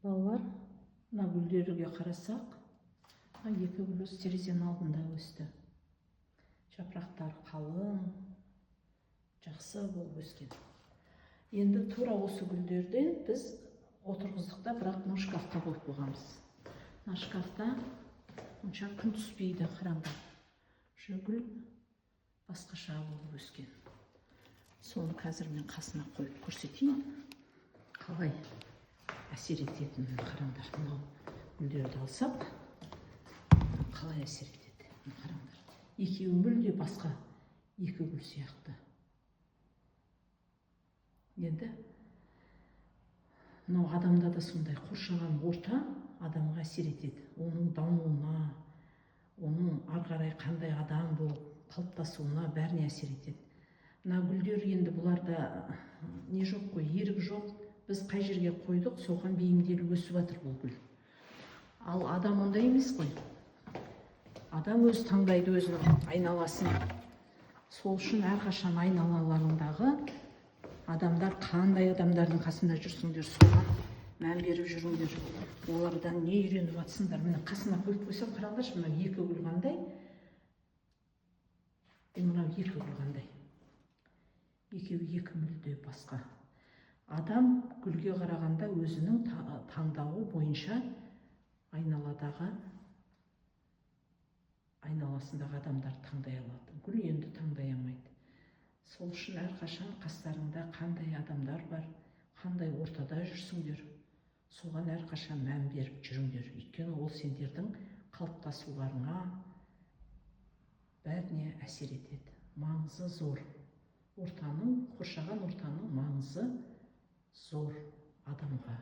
Балалар, мына гүлдерге қарасақ, екі гүл осы терезенің алдында өсті. Жапырақтары қалың, жақсы болып өскен. Енді тура осы гүлдерден біз отырғыздық та, бірақ мына шкафта қойып қойғанбыз. Мына шкафта онша күн түспейді, қараңдар. Осы гүл басқаша болып өскен. Соны қазір мен қасына қойып көрсетейін. Қалай әсер ететінін қараңдар. Мынау гүлдерді алсақ, қалай әсер етеді? Қараңдар. Екеуі мүлде басқа екі гүл сияқты. Енді мынау адамда да сондай, қоршаған орта адамға әсер етеді. Оның дамуына, оның ары қарай қандай адам болып қалыптасуына бәріне әсер етеді. Мына гүлдер енді бұларда не жоқ қой, ерік жоқ. Біз қай жерге қойдық, соған бейімделіп өсіп жатыр бұл гүл. Ал адам ондай емес қой. Адам өз таңдайды өзінің айналасын. Сол үшін әрқашан айналаларындағы адамдар қандай адамдардың қасында жүрсіңдер, соған мән беріп жүріңдер. Олардан не үйреніп жатсыңдар? Міне қасына қойып қойсам, қараңдаршы, мына екі гүл қандай, мынау екі гүл қандай. Екеуі екі мүлде басқа. Адам гүлге қарағанда өзінің таңдауы бойынша айналасындағы адамдар таңдай алады. Гүл енді таңдай алмайды. Сол үшін әрқашан қастарыңда қандай адамдар бар, қандай ортада жүрсіңдер, соған әрқашан мән беріп жүріңдер. Өйткені ол сендердің қалыптасуларыңа бәріне әсер етеді. Маңызы зор. Қоршаған ортаның маңызы зор адамға.